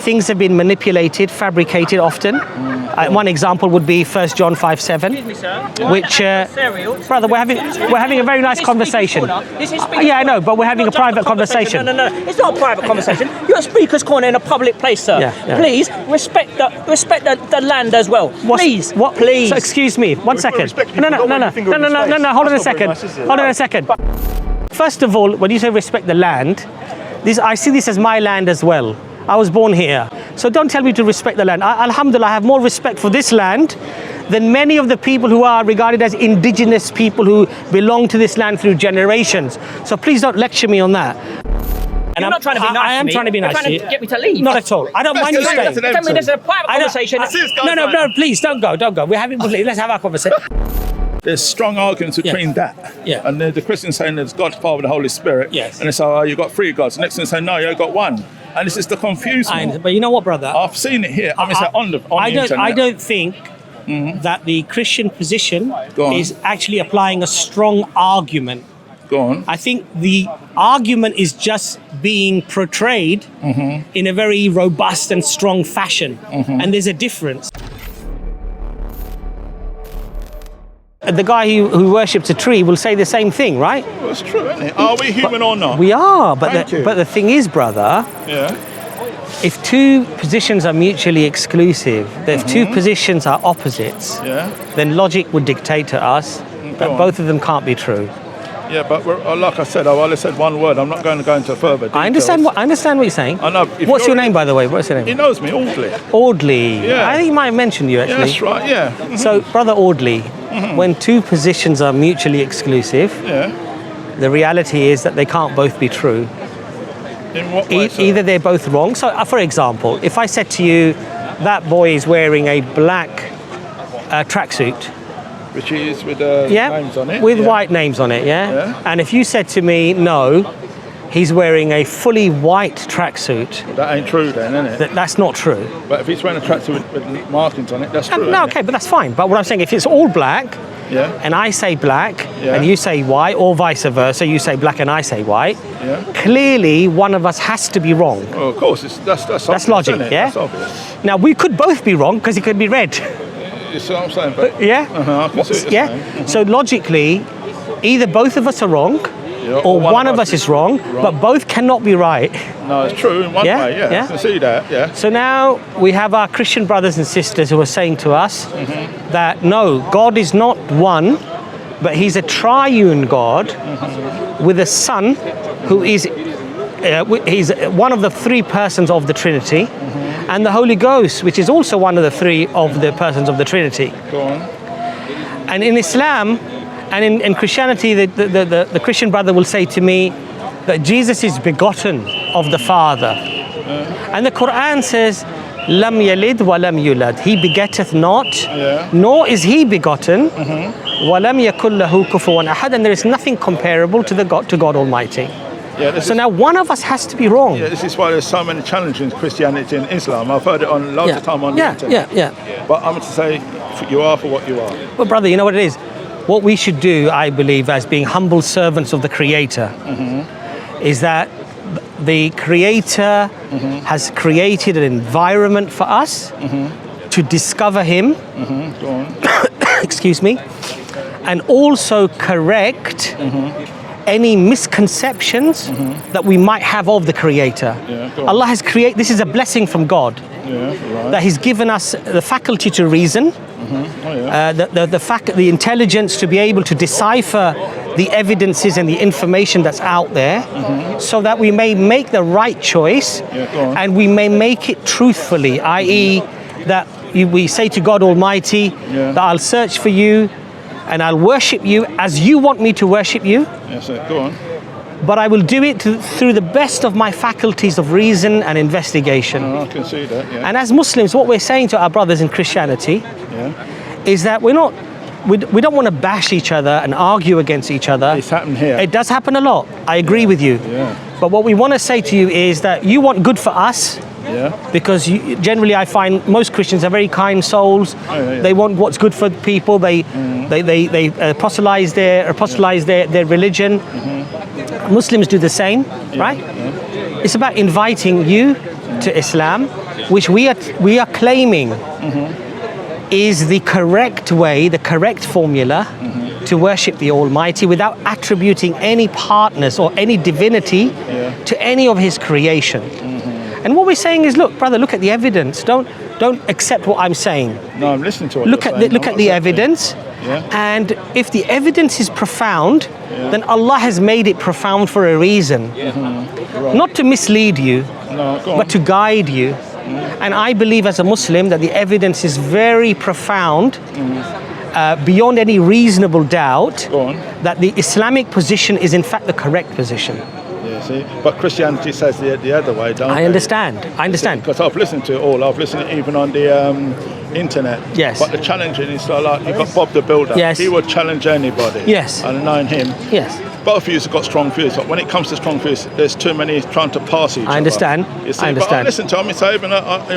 things have been manipulated, fabricated often. One example would be 1 John 5:7, which, brother, we're having a very nice conversation. Yeah, I know, but we're having a private conversation. No, it's not a private conversation. You're a speaker's corner in a public place, sir. Yeah. Please respect the land as well. Please. So, excuse me, one second. No. Hold on a second. First of all, when you say respect the land, I see this as my land as well. I was born here. So don't tell me to respect the land. Alhamdulillah, I have more respect for this land than many of the people who are regarded as indigenous people who belong to this land through generations. So please don't lecture me on that. And I'm not trying to be nice. I am trying to be nice. You're trying to get me to leave. Not at all. I don't mind you staying. Tell me this is a private conversation. No, please don't go. Let's have our conversation. There's strong arguments between that. Yeah. And the Christians saying there's God, Father, the Holy Spirit. Yes. And they say, oh, you've got three gods. The next one say, no, you've got one. And it's just the confusion. But you know what, brother? I've seen it here. On the internet. I don't think that the Christian position is actually applying a strong argument. Go on. I think the argument is just being portrayed in a very robust and strong fashion. And there's a difference. The guy who worships a tree will say the same thing, right? Well, it's true, isn't it? Are we human or not? We are, but the thing is, brother, if two positions are mutually exclusive, if two positions are opposites, then logic would dictate to us that both of them can't be true. Yeah, but like I said, I've only said one word. I'm not going to go into further details. I understand what you're saying. I know. What's your name, by the way? What's your name? He knows me, Audley. Audley. Yeah. I think he might have mentioned you, actually. Yeah, that's right, yeah. So, brother Audley, when two positions are mutually exclusive, the reality is that they can't both be true. In what way, sir? Either they're both wrong. So, for example, if I said to you, that boy is wearing a black tracksuit, which is with names on it. With white names on it, yeah? And if you said to me, no, he's wearing a fully white tracksuit. That ain't true then, isn't it? That's not true. But if he's wearing a tracksuit with markings on it, that's true. No, okay, but that's fine. But what I'm saying, if it's all black, and I say black, and you say white, or vice versa, you say black and I say white, clearly one of us has to be wrong. Well, of course, that's obvious, logic, yeah? That's obvious. Now, we could both be wrong, because it could be red. You see what I'm saying? But, I can see what you're saying. So logically, either both of us are wrong, or one of us is wrong, but both cannot be right. No, it's true in one way, I can see that, So now we have our Christian brothers and sisters who are saying to us that no, God is not one, but he's a triune God with a son who is he's one of the three persons of the Trinity, and the Holy Ghost, which is also one of the three of the persons of the Trinity. Go on. And in Islam and in Christianity, the Christian brother will say to me that Jesus is begotten of the Father. And the Quran says, Lam yalid wa lam yulad. He begetteth not, nor is he begotten. Wa lam yakul lahu kufuwan ahad. And there is nothing comparable to God Almighty. Yeah, so now one of us has to be wrong. Yeah, this is why there's so many challenges in Christianity and Islam. I've heard it on lots of time on the internet. But I'm to say, you are for what you are. Well, brother, you know what it is? What we should do, I believe, as being humble servants of the Creator, is that the Creator has created an environment for us to discover Him, Go on. excuse me, and also correct any misconceptions that we might have of the Creator. Allah has created, this is a blessing from God, that He's given us the faculty to reason, the intelligence to be able to decipher the evidences and the information that's out there, so that we may make the right choice, and we may make it truthfully, i.e. that we say to God Almighty that I'll search for you and I'll worship you as you want me to worship you. Yes, sir. Go on. But I will do it through the best of my faculties of reason and investigation. I can see that, And as Muslims, what we're saying to our brothers in Christianity is that we don't want to bash each other and argue against each other. It's happened here. It does happen a lot. I agree with you. But what we want to say to you is that you want good for us. Because generally I find most Christians are very kind souls. They want what's good for people. They proselytize their religion. Muslims do the same, right? It's about inviting you to Islam which we are claiming is the correct way, the correct formula to worship the Almighty without attributing any partners or any divinity to any of His creation. And what we're saying is, look, brother, look at the evidence. Don't accept what I'm saying. No, I'm listening to what look you're at saying. Look at the evidence. And if the evidence is profound, then Allah has made it profound for a reason. Right. Not to mislead you, but to guide you. And I believe as a Muslim that the evidence is very profound, beyond any reasonable doubt, that the Islamic position is in fact the correct position. Yeah, see, but Christianity says the other way, don't I understand. Because I've listened to it all. I've listened even on the internet. Yes. But the challenging is like you've got Bob the Builder. Yes. He would challenge anybody. Yes. And knowing him. Yes. Both of you have got strong views. But when it comes to strong views, there's too many trying to pass each other. I understand. You see? I understand. But I listen to him. So even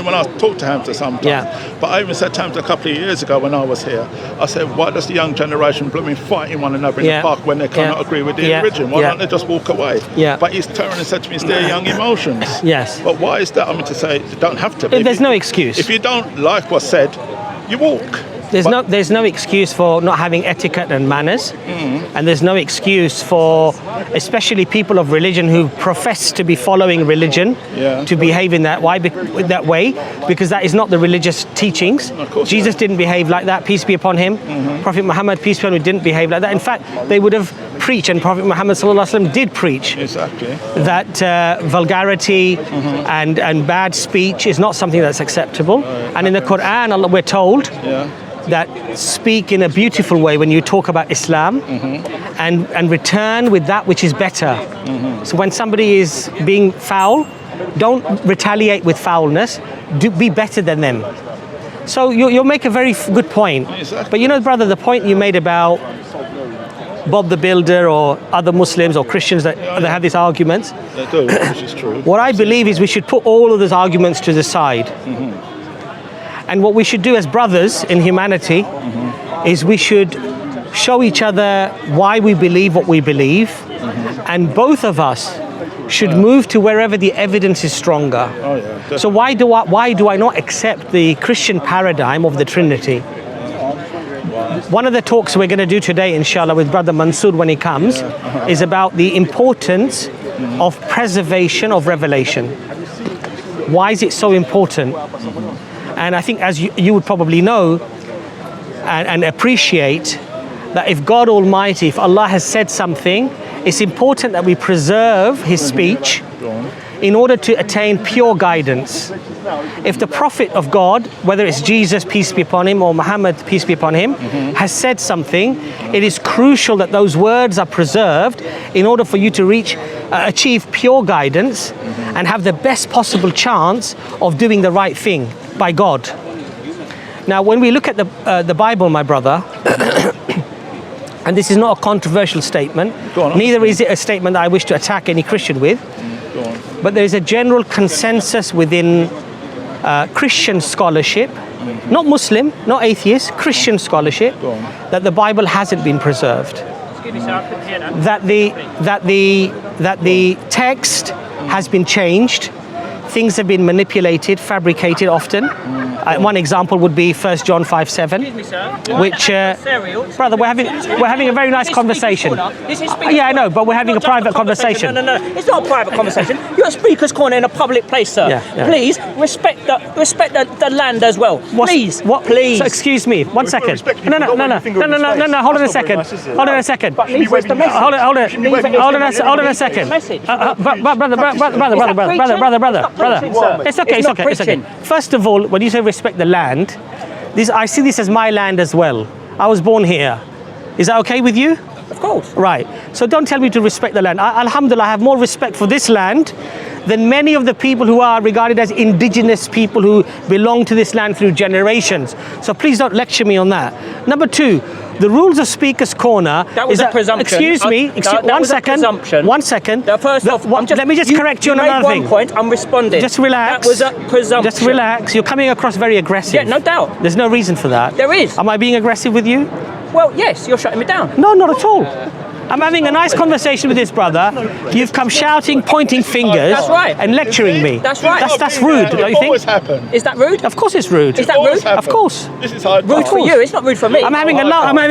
when I talk to Hamza sometimes. But I even said to Hamza a couple of years ago when I was here, I said, why does the young generation blooming fighting one another in the park when they cannot agree with the religion? Why don't they just walk away? But he's turned and said to me, it's their young emotions. Yes. But why is that? I mean to say, they don't have to be. There's no excuse. If you don't like what's said, you walk. There's no excuse for not having etiquette and manners, and there's no excuse for, especially people of religion who profess to be following religion, to behave in that way, because that is not the religious teachings. Jesus didn't behave like that, peace be upon him. Prophet Muhammad, peace be upon him, didn't behave like that. In fact, they would have preached, and Prophet Muhammad did preach that vulgarity and bad speech is not something that's acceptable. And in the Quran, we're told that speak in a beautiful way when you talk about Islam, and return with that which is better. So when somebody is being foul, don't retaliate with foulness, be better than them. So you'll make a very good point. But you know, brother, the point you made about Bob the Builder or other Muslims or Christians that have these arguments, They do, which is true. what I believe is we should put all of those arguments to the side. And what we should do as brothers in humanity is we should show each other why we believe what we believe, and both of us should move to wherever the evidence is stronger. So why do I not accept the Christian paradigm of the Trinity? One of the talks we're going to do today, inshallah, with Brother Mansoor when he comes, is about the importance of preservation of revelation. Why is it so important? And I think, as you would probably know and appreciate, that if God Almighty, if Allah has said something, it's important that we preserve His speech in order to attain pure guidance. If the Prophet of God, whether it's Jesus, peace be upon him, or Muhammad, peace be upon him, has said something, it is crucial that those words are preserved in order for you to achieve pure guidance and have the best possible chance of doing the right thing by God. Now, when we look at the Bible, my brother, and this is not a controversial statement, neither is it a statement that I wish to attack any Christian with, but there is a general consensus within Christian scholarship, not Muslim, not atheist, Christian scholarship, that the Bible hasn't been preserved. That the text has been changed. Things have been manipulated, fabricated often. One example would be 1 John 5:7, which, brother, we're having a very nice conversation. Yeah, I know, but we're having a private conversation. No, it's not a private conversation. You're a speaker's corner in a public place, sir. Please respect the land as well. Please. Please. So, excuse me, one second. No, hold on a second. Hold on a second. Hold on a second. Brother. It's okay. First of all, when you say respect the land, I see this as my land as well. I was born here. Is that okay with you? Of course. Right. So don't tell me to respect the land. Alhamdulillah, I have more respect for this land than many of the people who are regarded as indigenous people who belong to this land through generations. So please don't lecture me on that. Number two, the rules of Speaker's Corner. That was a presumption. Excuse me. One second. Let me just correct you on another thing. One point, I'm responding. Just relax. That was a presumption. Just relax. You're coming across very aggressive. Yeah, no doubt. There's no reason for that. There is. Am I being aggressive with you? Well, yes, you're shutting me down. No, not at all. I'm having a nice conversation with this brother. You've come shouting, pointing fingers, That's right. and lecturing me. That's right. That's rude, don't you think? Always happen. Is that rude? Of course, it's rude. Is that rude? Of course. This is hard. Rude for you. It's not rude for me. I'm having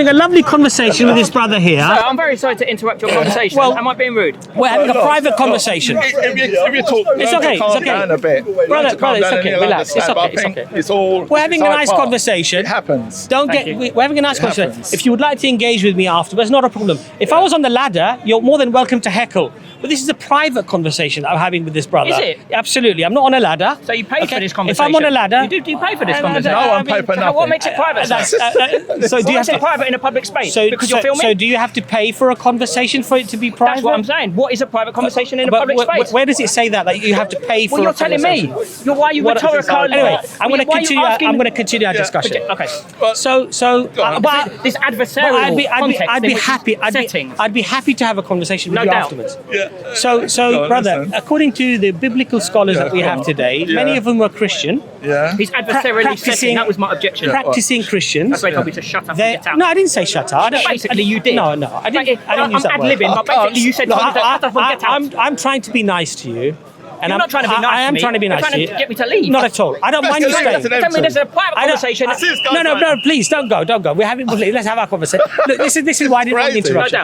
a lovely conversation with this brother here. I'm very sorry to interrupt your conversation. Well- Am I being rude? We're having a private conversation. If you talk, It's okay, it's calm okay. down a bit. Brother, Learn to calm it's down and okay, you'll relax, it's understand, but okay, I think it's okay. It's all. We're having a it's our nice part. conversation. It happens. We're having a nice conversation. happens. If you would like to engage with me afterwards, not a problem. If I was on the ladder, you're more than welcome to heckle. But this is a private conversation that I'm having with this brother. Is it? Absolutely. I'm not on a ladder. So you pay for this If conversation? I'm on a ladder... You do pay for this I conversation? No, I'm paying for So nothing. what makes it private? So What do you have makes it to... private in a public space? So, because you're filming? so do you have to pay for a conversation for it to be private? That's what I'm saying. What is a private conversation in a But public space? where does it say that? Like you have to pay for Well, a you're telling me. conversation? Why are you What- rhetorical? Anyway, I'm going to Why are you continue. asking- I'm going to continue our discussion. Okay. But This adversarial context I'd in be which happy. settings. I'd be happy to have a conversation with No you doubt. afterwards. Yeah. So, on, brother, listen. according to the biblical scholars that we go have on. today, Yeah. many of them were Christian, Yeah. He's adversarially practicing- setting. That was my objection. practicing Christians. That's why he told me to shut up and They- get out. No, I didn't say shut up. Basically, you did. No, I didn't. I didn't use that I'm word. ad-libbing, but basically you said Look, to me to shut up and get out. I'm trying to be nice to you. And You're I'm not trying to be nice I to am me. trying to be You're nice trying to to you. get me to leave. Not at all. I don't mind you Let's staying. go to them. Tell me this is a private I don't- conversation. No, please don't go. We're having. Let's have our conversation. Look, this is why I didn't want to Crazy. interrupt No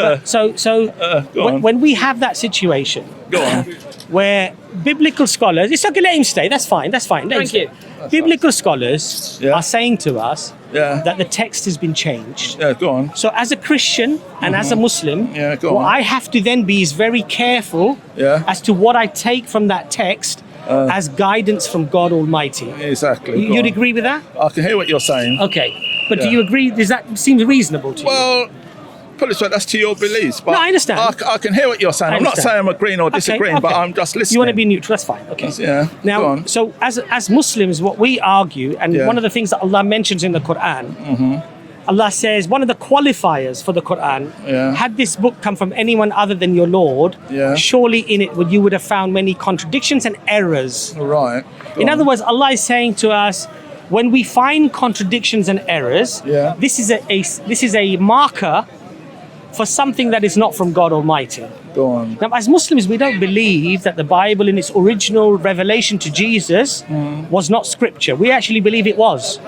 you. doubt. Go on. When we have that situation Go on. where biblical scholars, it's okay, let him stay. That's fine. Let him Thank stay. you. Biblical scholars Yeah. are saying to us Yeah. that the text has been changed. Yeah. Go on. So as a Christian and as a Muslim, Yeah, go what on. I have to then be is very careful Yeah. as to what I take from that text as guidance from God Almighty. Exactly. go You'd on. agree with that? I can hear what you're saying. Okay. But do Yeah. you agree? Does that seem reasonable to you? Well, put it this way, that's to your beliefs. But No, I understand. I can hear what you're saying. I I'm not understand. saying I'm agreeing or disagreeing, but I'm just listening. You want to be neutral, that's fine. Okay. Yeah. Go Now, on. so as Muslims, what we argue, and Yeah. one of the things that Allah mentions in the Quran, Allah says one of the qualifiers for the Quran, Yeah. had this book come from anyone other than your Lord, Yeah. surely in it you would have found many contradictions and errors. Right. Go In on. other words, Allah is saying to us, when we find contradictions and errors, Yeah. this is a marker for something that is not from God Almighty. Go on. Now, as Muslims, we don't believe that the Bible in its original revelation to Jesus was not scripture. We actually believe it was,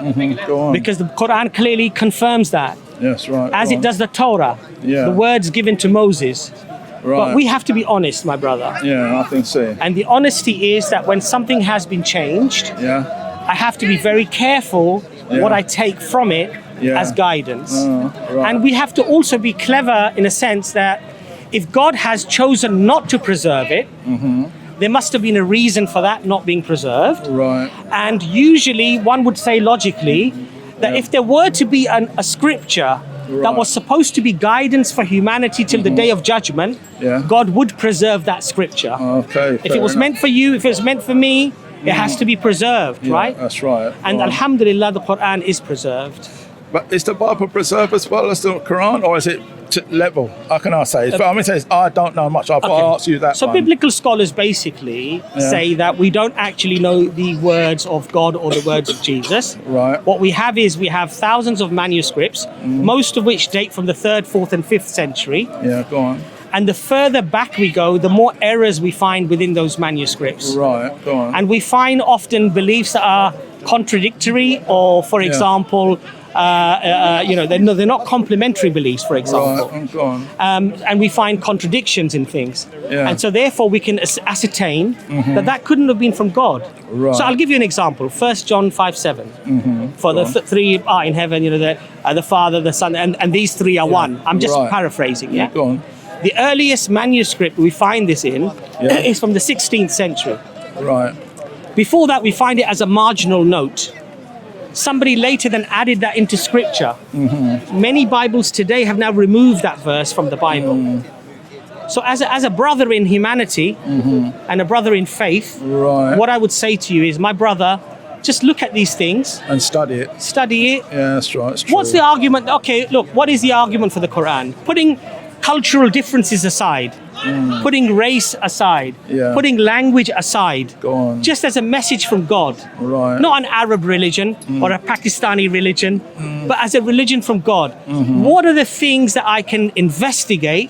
Go on. because the Quran clearly confirms that, Yes, right. as go it on. does the Torah, Yeah. the words given to Moses. Right. But we have to be honest, my brother. Yeah, I can see. And the honesty is that when something has been changed, Yeah. I have to be very careful Yeah. what I take from it Yeah. as guidance. Right. And we have to also be clever in a sense that if God has chosen not to preserve it, there must have been a reason for that not being preserved. Right. And usually one would say logically that Yeah. if there were to be a scripture that Right. was supposed to be guidance for humanity till the day of judgment, Yeah. God would preserve that scripture. Okay. If it was meant for you, if it was meant for me, it has to be preserved, right? That's right. And Right. Alhamdulillah, the Quran is preserved. But is the Bible preserved as well as the Quran, or is it level? How can I say? But I mean, I don't know much. I'll ask you that. So one. biblical scholars basically say that we don't actually know the words of God or the words of Jesus. Right. What we have is we have thousands of manuscripts, most of which date from the 3rd, 4th and 5th century. Yeah. Go on. And the further back we go, the more errors we find within those manuscripts. Right. Go on. And we find often beliefs that are contradictory, or for example, they're not complementary beliefs, for example. Right. Go on. And we find contradictions in things. Yeah. And so therefore we can ascertain that couldn't have been from God. Right. So I'll give you an example. 1 John 5:7. For the three are in heaven, the Father, the Son, and these three are one. I'm just Right. paraphrasing, yeah? Go on. The earliest manuscript we find this in is from the 16th century. Right. Before that, we find it as a marginal note. Somebody later then added that into scripture. Many Bibles today have now removed that verse from the Bible. So as a brother in humanity and a brother in faith, Right. what I would say to you is, my brother, just look at these things, And study it. study it. Yeah, that's right. It's true. What's the argument? Okay, look, what is the argument for the Quran? Putting cultural differences aside, putting race aside, putting language aside, just as a message from God. Not an Arab religion or a Pakistani religion, but as a religion from God. What are the things that I can investigate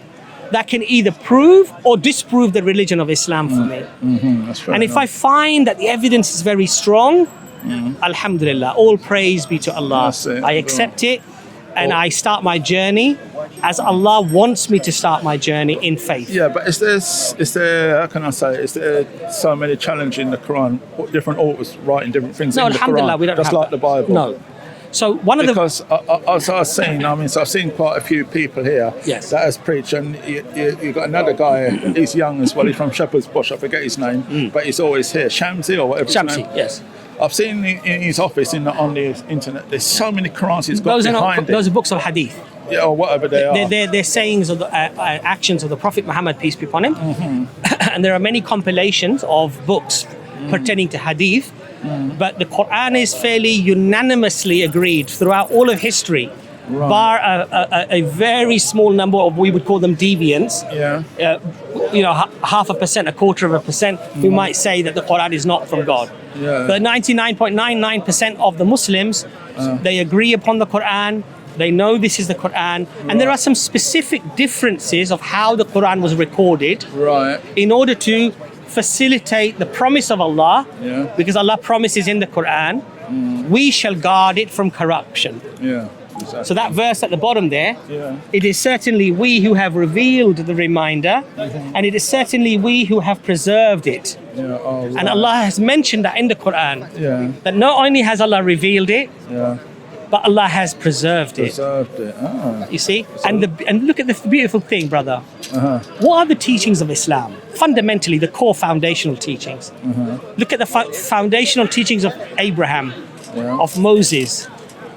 that can either prove or disprove the religion of Islam for me? And if I find that the evidence is very strong, Alhamdulillah, all praise be to Allah. I accept it and I start my journey as Allah wants me to start my journey in faith. Yeah, but is there, how can I say, is there so many challenges in the Quran, different authors writing different things in the Alhamdulillah, Quran, we don't just have like that. the Bible? No. So one of because I've seen quite a few people here that has preached, and you got another guy, he's young as well, he's from Shepherd's Bush, I forget his name, but he's always here, Shamsi or whatever his name. Yes. I've seen in his office on the internet, there's so many Qurans he's got behind it. Those are books of hadith. Yeah, or whatever they are. They're sayings of the actions of the Prophet Muhammad, peace be upon him. And there are many compilations of books pertaining to hadith. But the Quran is fairly unanimously agreed throughout all of history, bar a very small number of, we would call them deviants. You know, 0.5%, 1/4%, who might say that the Quran is not from God. But 99.99% of the Muslims, they agree upon the Quran. They know this is the Quran, and there are some specific differences of how the Quran was recorded, in order to facilitate the promise of Allah, because Allah promises in the Quran, we shall guard it from corruption. Exactly. So that verse at the bottom there, it is certainly we who have revealed the reminder, and it is certainly we who have preserved it. And Allah has mentioned that in the Quran, that not only has Allah revealed it, but Allah has preserved it. You see? And look at the beautiful thing, brother. What are the teachings of Islam? Fundamentally, the core foundational teachings. Look at the foundational teachings of Abraham, of Moses,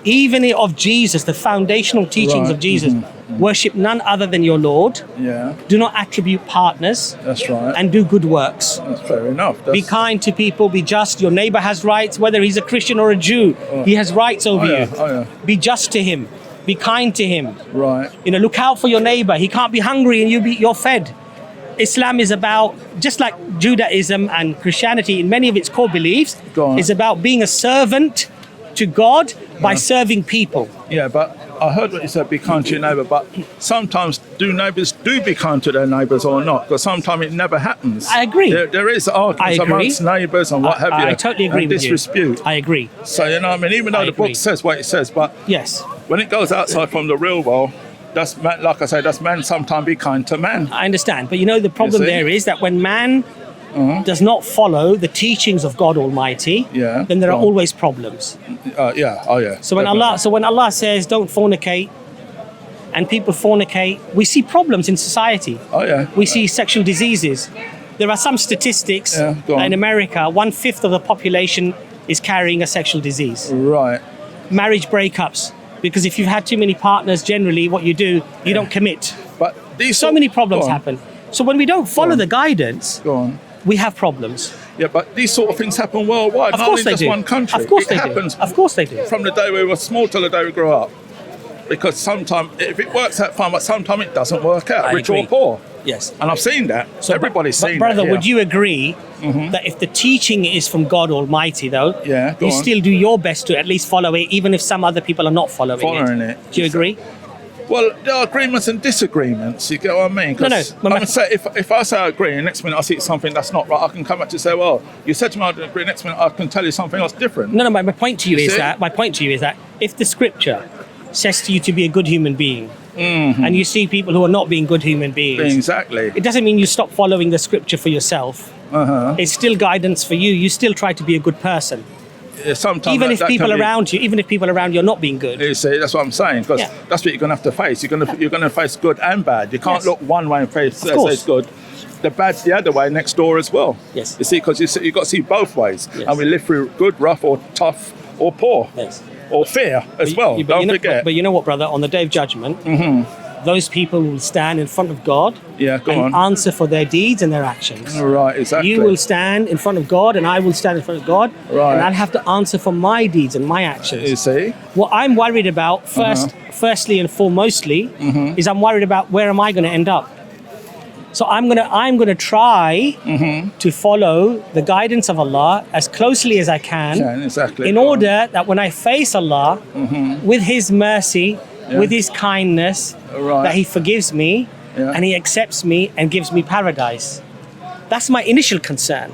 even of Jesus, the foundational teachings of Jesus. Worship none other than your Lord. Do not attribute partners. That's right. And do good works. That's fair enough. Be kind to people, be just. Your neighbor has rights, whether he's a Christian or a Jew. He has rights over you. Be just to him. Be kind to him. You know, look out for your neighbor. He can't be hungry and you're fed. Islam is about, just like Judaism and Christianity in many of its core beliefs, is about being a servant to God by serving people. Yeah, but I heard what you said, be kind to your neighbour, but sometimes neighbours be kind to their neighbours or not? Because sometimes it never happens. I agree. There is arguments amongst neighbours and what have you. I totally agree with dispute. I agree. So, you know what I mean? Even though the book says what it says, but when it goes outside from the real world, that's man, like I say, that's man sometimes be kind to man. I understand. But you know, the problem there is that when man does not follow the teachings of God Almighty, then there are always problems. So when Allah says don't fornicate, and people fornicate, we see problems in society. We see sexual diseases. There are some statistics in America, 1/5 of the population is carrying a sexual disease. Marriage breakups, because if you've had too many partners, generally what you do, you don't commit. But so many problems happen. So when we don't follow the guidance, we have problems. Yeah, but these sort of things happen worldwide, of not course in they just do. one country. Of course it they happens do. Of course they do. From the day we were small till the day we grew up. Because sometimes, if it works out fine, but sometimes it doesn't work out, rich or poor. Yes. And I've seen that. So everybody's seen brother, that. Would you agree that if the teaching is from God Almighty, though, you still do your best to at least follow it, even if some other people are not following it? Do you agree? Well, there are agreements and disagreements. You get what I mean? If I say I agree, and next minute I see something that's not right, I can come back to say, well, you said to me I didn't agree. Next minute I can tell you something else different. No. My point to you is that if the Scripture says to you to be a good human being, and you see people who are not being good human beings, exactly, it doesn't mean you stop following the Scripture for yourself. It's still guidance for you. You still try to be a good person. Sometimes even if people around you are not being good. You see, that's what I'm saying, because that's what you're going to have to face. You're going to face good and bad. You can't look one way and face say it's good. The bad's the other way next door as well. Yes. You see, because you've got to see both ways. And we live through good, rough, or tough, or poor. Or fear as well. Don't forget. But you know what, brother? On the day of judgment, those people will stand in front of God and answer for their deeds and their actions. Right, exactly. You will stand in front of God and I will stand in front of God, and I'll have to answer for my deeds and my actions. You see? What I'm worried about firstly and foremostly is I'm worried about where am I going to end up? So I'm gonna try to follow the guidance of Allah as closely as I can, exactly. in order that when I face Allah with His mercy, with His kindness, that He forgives me and He accepts me and gives me paradise. That's my initial concern.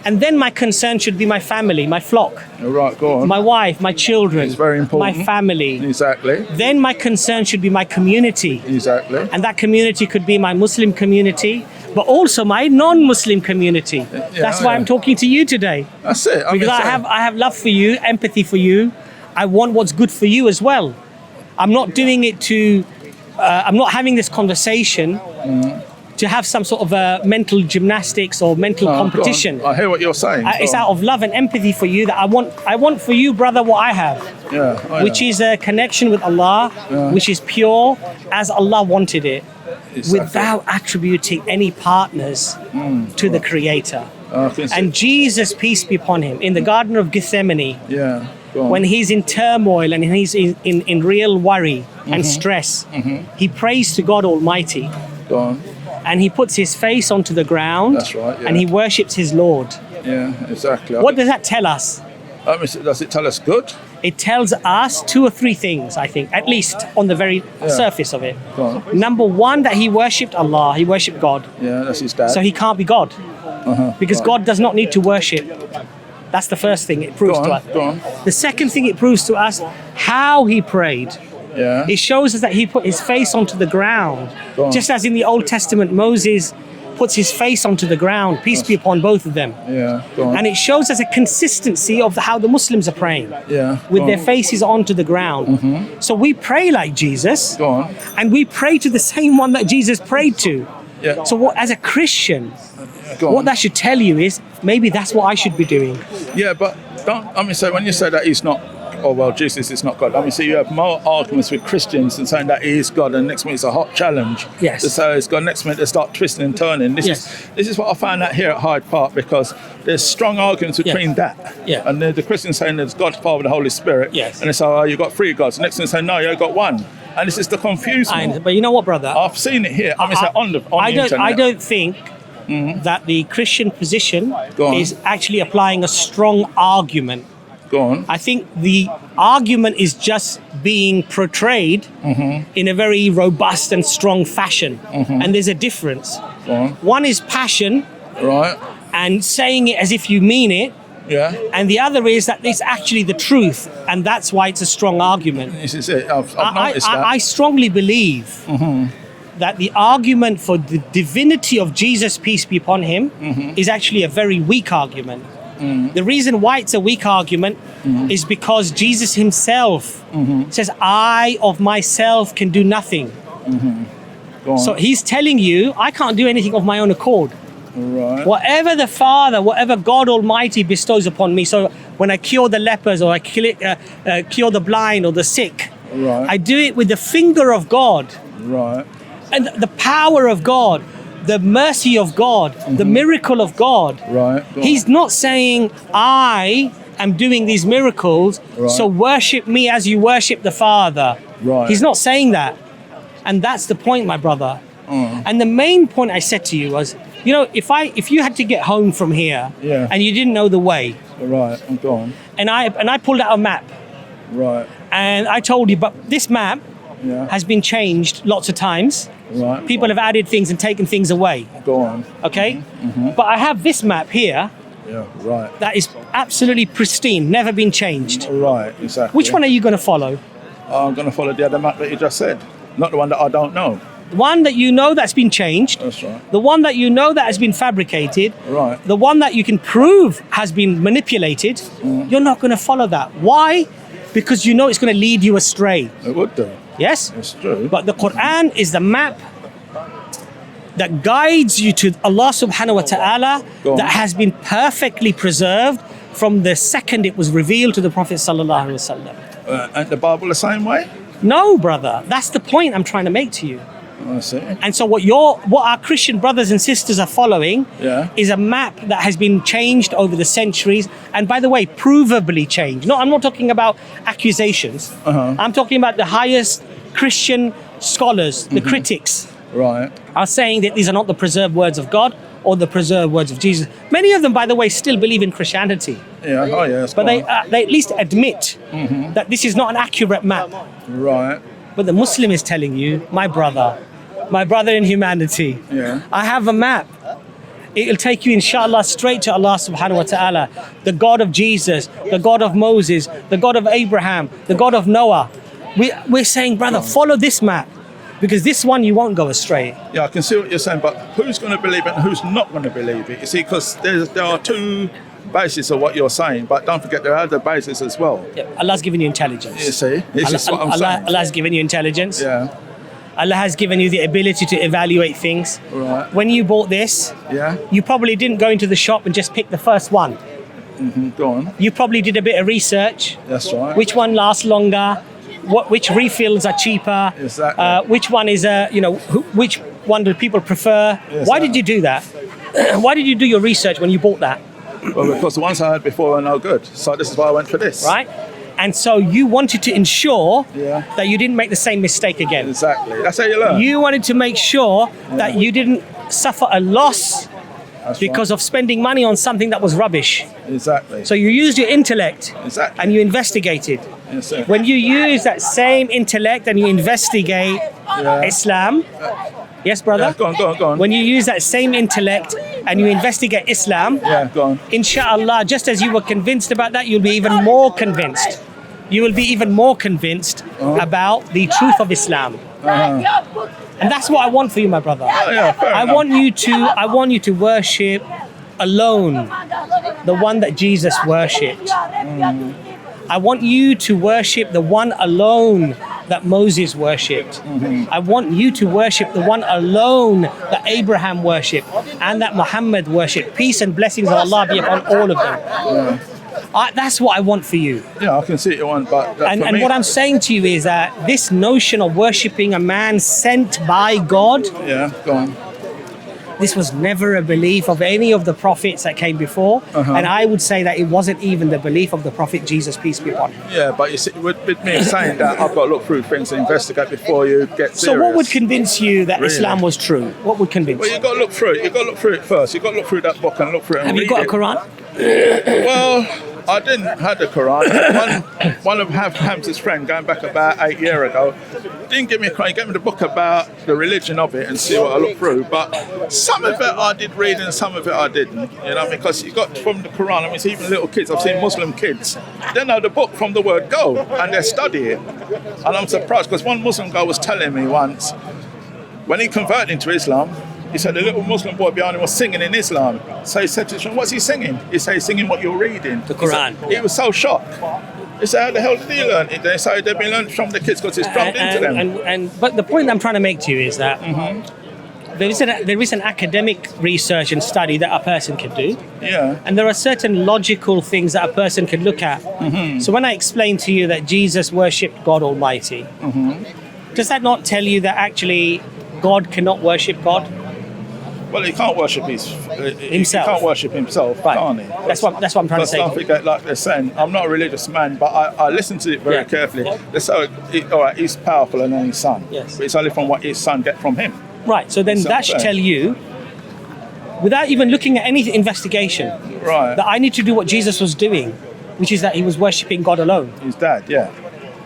And then my concern should be my family, my flock. Right, go on. My wife, my children. It's very important. My family. Exactly. Then my concern should be my community. Exactly. And that community could be my Muslim community, but also my non-Muslim community. That's why I'm talking to you today. That's it. Because I have love for you, empathy for you. I want what's good for you as well. I'm not doing it to, I'm not having this conversation to have some sort of mental gymnastics or mental competition. I hear what you're saying. It's out of love and empathy for you that I want for you, brother, what I have. Which is a connection with Allah, which is pure as Allah wanted it, without attributing any partners to the Creator. And Jesus, peace be upon Him, in the Garden of Gethsemane, when He's in turmoil and He's in real worry and stress, He prays to God Almighty. And He puts His face onto the ground. That's right, and He worships His Lord. Yeah, exactly. What does that tell us? Does it tell us good? It tells us 2 or 3 things, I think, at least on the very surface of it. Number one, that He worshipped Allah, He worshipped God. Yeah, that's His dad. So He can't be God. Because God does not need to worship. That's the first thing it proves to us. The second thing it proves to us, how He prayed. It shows us that He put His face onto the ground. Just as in the Old Testament, Moses puts his face onto the ground, peace be upon both of them. And it shows us a consistency of how the Muslims are praying, with their faces onto the ground. So we pray like Jesus, and we pray to the same one that Jesus prayed to. So as a Christian, what that should tell you is, maybe that's what I should be doing. Yeah, but so when you say that He's not, Jesus is not God. So you have more arguments with Christians and saying that He is God, and next minute it's a hot challenge. Yes. To say it's God, next minute they start twisting and turning. This is what I found out here at Hyde Park, because there's strong arguments between that. And the Christians saying there's God, Father, the Holy Spirit. And they say, you've got 3 gods. The next one say, no, you've got 1. And this is the confusion. But you know what, brother? I've seen it here. On the internet. I don't think that the Christian position is actually applying a strong argument. I think the argument is just being portrayed in a very robust and strong fashion. And there's a difference. One is passion, and saying it as if you mean it. And the other is that it's actually the truth, and that's why it's a strong argument. This is it. I've noticed that. I strongly believe that the argument for the divinity of Jesus, peace be upon Him, is actually a very weak argument. The reason why it's a weak argument is because Jesus Himself says, I of myself can do nothing. So He's telling you, I can't do anything of my own accord. Whatever the Father, whatever God Almighty bestows upon me. So when I cure the lepers, or I cure the blind or the sick, I do it with the finger of God. And the power of God, the mercy of God, the miracle of God. He's not saying, I am doing these miracles, so worship me as you worship the Father. He's not saying that. And that's the point, my brother. And the main point I said to you was, if you had to get home from here and you didn't know the way, and I pulled out a map, and I told you, but this map has been changed lots of times. People have added things and taken things away. Okay? But I have this map here. That is absolutely pristine, never been changed. Exactly. Which one are you going to follow? I'm going to follow the other map that you just said, not the one that I don't know. The one that you know that's been changed. That's right. The one that you know that has been fabricated. The one that you can prove has been manipulated. You're not going to follow that. Why? Because you know it's going to lead you astray. It would do. Yes? It's true. But the Quran is the map that guides you to Allah subhanahu wa ta'ala, that has been perfectly preserved from the second it was revealed to the Prophet sallallahu alaihi wasallam. And the Bible the same way? No, brother. That's the point I'm trying to make to you. I see. And so what our Christian brothers and sisters are following is a map that has been changed over the centuries, and by the way, provably changed. No, I'm not talking about accusations. I'm talking about the highest Christian scholars, the critics. Right. are saying that these are not the preserved words of God or the preserved words of Jesus. Many of them, by the way, still believe in Christianity. Yeah. Oh, yeah. But they at least admit that this is not an accurate map. Right. But the Muslim is telling you, my brother in humanity, Yeah. I have a map. It'll take you, inshallah, straight to Allah subhanahu wa ta'ala, the God of Jesus, the God of Moses, the God of Abraham, the God of Noah. We're saying, brother, follow this map, because this one you won't go astray. Yeah, I can see what you're saying, but who's going to believe it and who's not going to believe it? You see, because there are two bases of what you're saying, but don't forget there are other bases as well. Yeah, Allah's given you intelligence. You see, this is what I'm saying. Allah's given you intelligence. Yeah. Allah has given you the ability to evaluate things. Right. When you bought this, Yeah. you probably didn't go into the shop and just pick the first one. Go on. You probably did a bit of research. That's right. Which one lasts longer? Which refills are cheaper? Exactly. Which one is which one do people prefer? Yes, Why did you do that? Why did you do your research when you bought that? Well, because the ones I had before were no good, so this is why I went for this. Right? And so you wanted to ensure Yeah. that you didn't make the same mistake again. Exactly. That's how you learn. You wanted to make sure that you didn't suffer a loss That's because of spending money on something that was rubbish. right. Exactly. So you used your intellect Exactly. and you investigated. Yes, sir. When you use that same intellect and you investigate Yeah. Islam, yes, brother? Yeah, go on. When you use that same intellect and you investigate Islam, Yeah, go on. inshallah, just as you were convinced about that, you'll be even more convinced. You will be even more convinced about the truth of Islam. And that's what I want for you, my brother. Yeah, fair I enough. want you to worship alone the one that Jesus worshipped. I want you to worship the one alone that Moses worshipped. I want you to worship the one alone that Abraham worshipped and that Muhammad worshipped. Peace and blessings of Allah be upon all of them. That's what I want for you. Yeah, I can see it one, but And what I'm saying to you is that this notion of worshipping a man sent by God, Yeah, go on. this was never a belief of any of the prophets that came before. And I would say that it wasn't even the belief of the prophet Jesus, peace be upon him. Yeah, but you see, with me saying that, I've got to look through things and investigate before you get serious. So what would convince you that Really? Islam was true? What would convince Well, you? you've got to look through it. You've got to look through it first. You've got to look through that book and look through it and Have you read got a it. Quran? Well, I didn't have the Quran. One of Hamza's friend, going back about 8 years ago, didn't give me a Quran. He gave me the book about the religion of it and see what I looked through. But some of it I did read and some of it I didn't. You know, because you got from the Quran, I mean, it's even little kids. I've seen Muslim kids. They know the book from the word go and they study it. And I'm surprised because one Muslim guy was telling me once, when he converted into Islam, he said the little Muslim boy behind him was singing in Islam. So he said to him, what's he singing? He said, he's singing what you're reading. The Quran. He was so shocked. He said, how the hell did he learn it? They say they've been learning from the kids because it's drummed into them. But the point I'm trying to make to you is that there is an academic research and study that a person can do. Yeah. And there are certain logical things that a person can look at. So when I explain to you that Jesus worshipped God Almighty, does that not tell you that actually God cannot worship God? Well, he can't worship himself. He can't worship himself, Right. can't he? That's what I'm trying to say. Don't forget, like they're saying, I'm not a religious man, but I listen to it very carefully. They say, all right, he's powerful and then his son. Yes. But it's only from what his son get from him. Right, so then That's that should fair. tell you, without even looking at any investigation, Right. that I need to do what Jesus was doing, which is that he was worshipping God alone. His dad, yeah.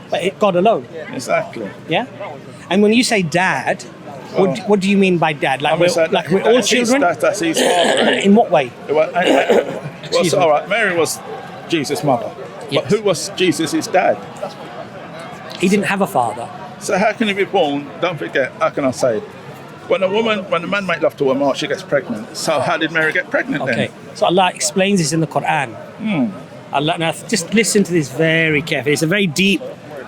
But God alone, Exactly. yeah? And when you say dad, what do you mean by dad? Like, we're all children? That's his father. In what way? Well, so, all right, Mary was Jesus' mother. Yes. But who was Jesus' dad? He didn't have a father. So how can he be born? Don't forget, how can I say? When a man makes love to a woman, she gets pregnant. So how did Mary get pregnant Okay, then? so Allah explains this in the Quran. Allah, now just listen to this very carefully. It's a very deep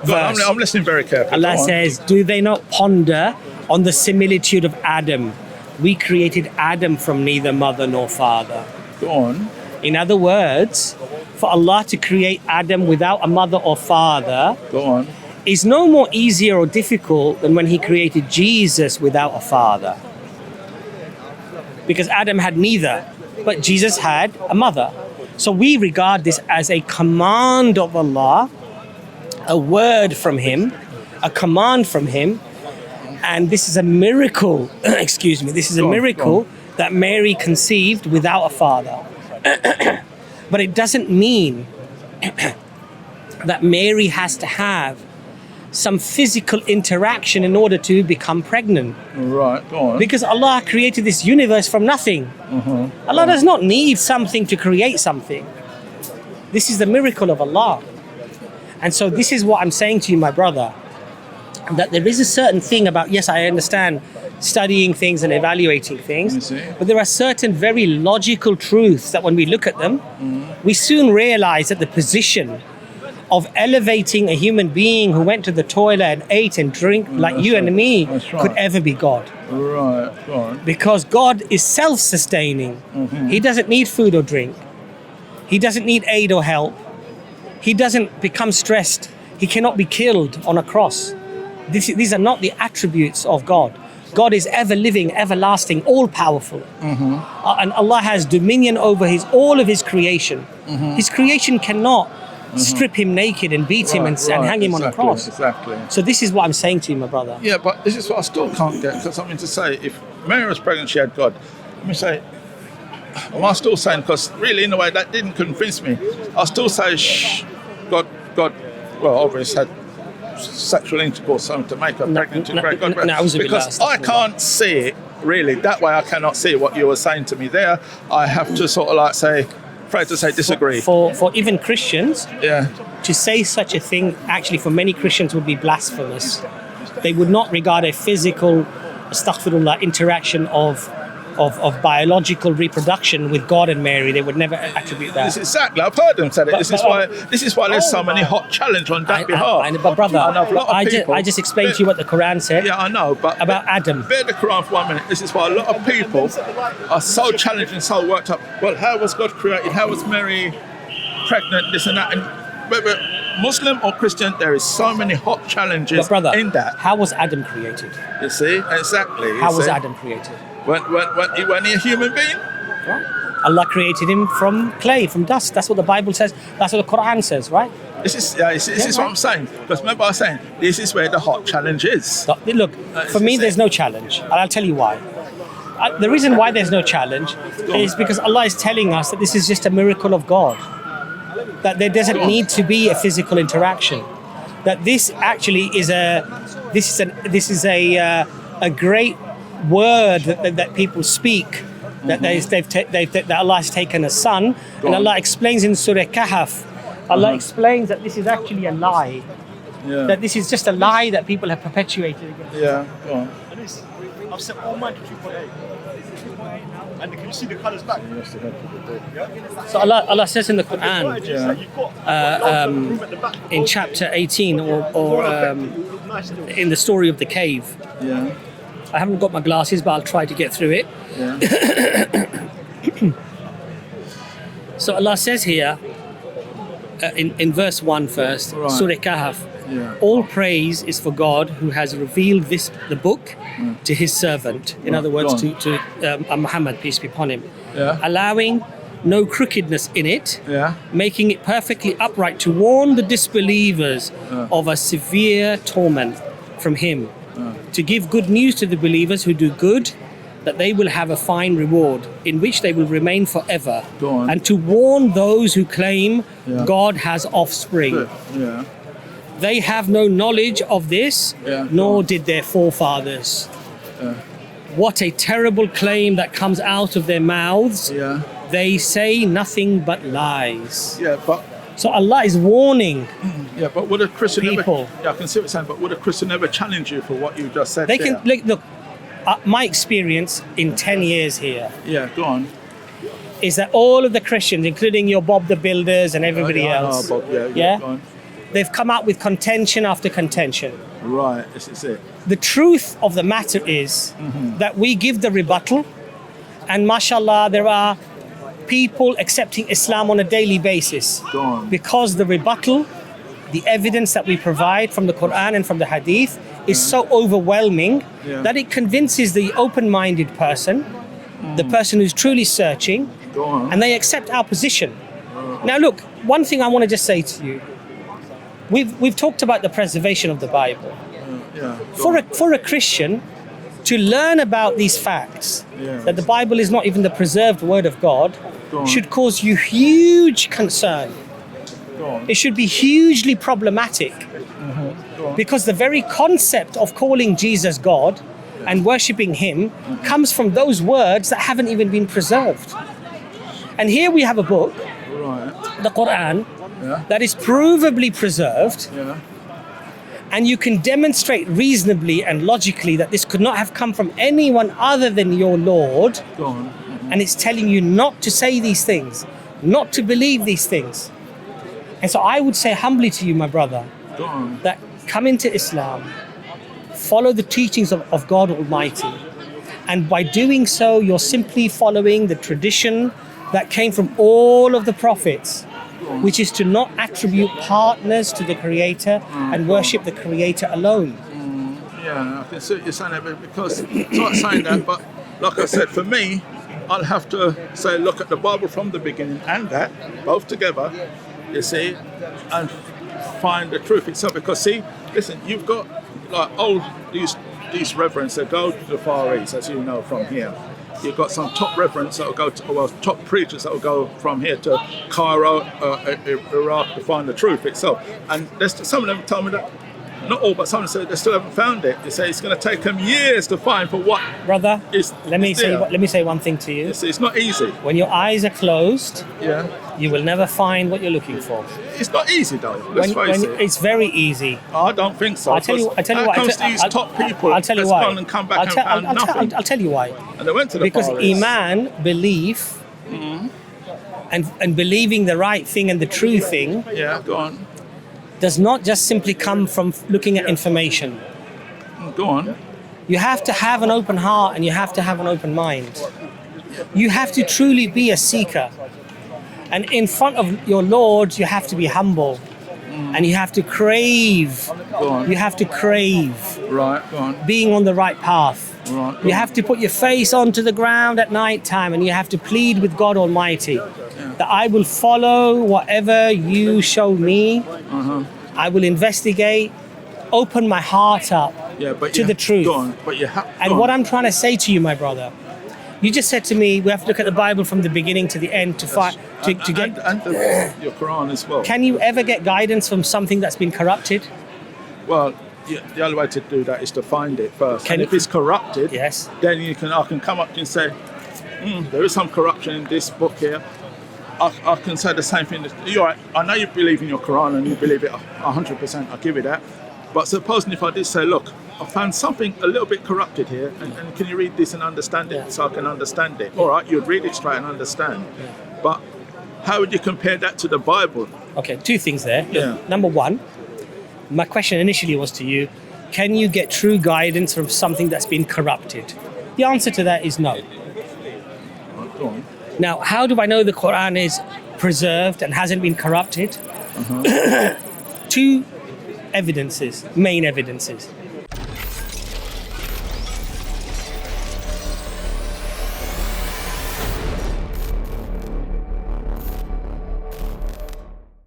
verse. I'm listening very carefully. Allah Go on. says, do they not ponder on the similitude of Adam? We created Adam from neither mother nor father. Go on. In other words, for Allah to create Adam without a mother or father Go on. is no more easier or difficult than when he created Jesus without a father. Because Adam had neither, but Jesus had a mother. So we regard this as a command of Allah, a word from him, a command from him, And this is a miracle, excuse me, this is a miracle that Mary conceived without a father. But it doesn't mean that Mary has to have some physical interaction in order to become pregnant. Right, go on. Because Allah created this universe from nothing. Allah does not need something to create something. This is the miracle of Allah. And so this is what I'm saying to you, my brother, that there is a certain thing about, yes, I understand studying things and evaluating things, but there are certain very logical truths that when we look at them, we soon realize that the position of elevating a human being who went to the toilet and ate and drank like you and me could ever be God. Right, go on. Because God is self-sustaining. He doesn't need food or drink. He doesn't need aid or help. He doesn't become stressed. He cannot be killed on a cross. These are not the attributes of God. God is ever living, everlasting, all powerful. And Allah has dominion over all of his creation. His creation cannot strip him naked and beat him and hang him on a cross. Exactly. So this is what I'm saying to you, my brother. Yeah, but this is what I still can't get. Because I mean to say, if Mary was pregnant, she had God. Let me say, I'm still saying, because really in a way that didn't convince me. I still say, God, well, obviously had sexual intercourse to make her pregnant to break God. Because I can't see it really that way. I cannot see what you were saying to me there. I have to sort of like say, afraid to say disagree. For even Christians, to say such a thing actually for many Christians would be blasphemous. They would not regard a physical, astaghfirullah, interaction of biological reproduction with God and Mary. They would never attribute that. This exactly. I've heard them say it. This is why there's so many hot challenges on that behalf. But brother, I just explained to you what the Quran said. Yeah, I know, but about Adam. Bear the Quran for 1 minute. This is why a lot of people are so challenged and so worked up. Well, how was God created? How was Mary pregnant? This and that. And whether Muslim or Christian, there is so many hot challenges in that. How was Adam created? You see, exactly. How was Adam created? When he a human being? Right. Allah created him from clay, from dust. That's what the Bible says. That's what the Quran says, right? This is what I'm saying. Because remember I was saying, this is where the hot challenge is. Look, for me, there's no challenge. And I'll tell you why. The reason why there's no challenge is because Allah is telling us that this is just a miracle of God. That there doesn't need to be a physical interaction. That this actually is a great word that people speak, that Allah has taken a son, and Allah explains in Surah Kahf, Allah explains that this is actually a lie, that this is just a lie that people have perpetuated against. Yeah, go on. I've set all mine to 2.8. And can you see the colours back? So Allah says in the Quran, in chapter 18, or in the story of the cave. I haven't got my glasses, but I'll try to get through it. So Allah says here, in verse 1 first, Surah Kahf, all praise is for God who has revealed the book to his servant. In other words, to Muhammad, peace be upon him. Allowing no crookedness in it, making it perfectly upright to warn the disbelievers of a severe torment from him. To give good news to the believers who do good, that they will have a fine reward in which they will remain forever, and to warn those who claim God has offspring. They have no knowledge of this, nor did their forefathers. What a terrible claim that comes out of their mouths. They say nothing but lies. So Allah is warning. But would a Christian people? I can see what you're saying. But would a Christian ever challenge you for what you just said? They can look. My experience in 10 years here. Go on. Is that all of the Christians, including your Bob the Builders and everybody else, Bob, go on. They've come out with contention after contention. Right, this is it. The truth of the matter is that we give the rebuttal, and mashallah, there are people accepting Islam on a daily basis. Because the rebuttal, the evidence that we provide from the Quran and from the Hadith is so overwhelming that it convinces the open-minded person, the person who's truly searching, and they accept our position. Now look, one thing I want to just say to you, we've talked about the preservation of the Bible. Yeah. For a Christian to learn about these facts, that the Bible is not even the preserved word of God, should cause you huge concern. It should be hugely problematic. Because the very concept of calling Jesus God and worshipping him comes from those words that haven't even been preserved. And here we have a book, the Quran, that is provably preserved. And you can demonstrate reasonably and logically that this could not have come from anyone other than your Lord. And it's telling you not to say these things, not to believe these things. And so I would say humbly to you, my brother, that come into Islam, follow the teachings of God Almighty. And by doing so, you're simply following the tradition that came from all of the prophets, which is to not attribute partners to the Creator and worship the Creator alone. Yeah, I can see what you're saying that, because it's not saying that, but like I said, for me, I'll have to say, look at the Bible from the beginning and that, both together, you see, and find the truth itself. Because see, listen, you've got like these reverends that go to the Far East, as you know, from here. You've got some top reverends that will go to, well, top preachers that will go from here to Cairo, Iraq, to find the truth itself. And some of them tell me that, not all, but some of them say they still haven't found it. They say it's going to take them years to find for what. Brother, let me say one thing to you. It's not easy. When your eyes are closed, you will never find what you're looking for. It's not easy though. Let's face it. It's very easy. I don't think so. I tell you why. Comes these top people. I'll tell you why. Gone and come back and found nothing. I'll tell you why. And they went to the because Far East. Iman, belief, and believing the right thing and the true thing. Yeah, go on. Does not just simply come from looking at information. Go on. You have to have an open heart and you have to have an open mind. You have to truly be a seeker. And in front of your Lord, you have to be humble. And you have to crave. Go on. You have to crave. Right, go on. Being on the right path. Right, you have to put your face onto the ground at night time and you have to plead with God Almighty that I will follow whatever you show me. I will investigate, open my heart up to the truth. Go on, but you have. And what I'm trying to say to you, my brother, you just said to me, we have to look at the Bible from the beginning to the end to get. Your Quran as well. Can you ever get guidance from something that's been corrupted? Well, the only way to do that is to find it first. And if it's corrupted, then I can come up and say, there is some corruption in this book here. I can say the same thing. You're right. I know you believe in your Quran and you believe it 100%. I'll give you that. But supposing if I did say, look, I found something a little bit corrupted here, and can you read this and understand it so I can understand it? All right, you'd read it straight and understand. But how would you compare that to the Bible? Okay, two things there. Number one, my question initially was to you, can you get true guidance from something that's been corrupted? The answer to that is no. Right, go on. Now, how do I know the Quran is preserved and hasn't been corrupted? Two evidences, main evidences.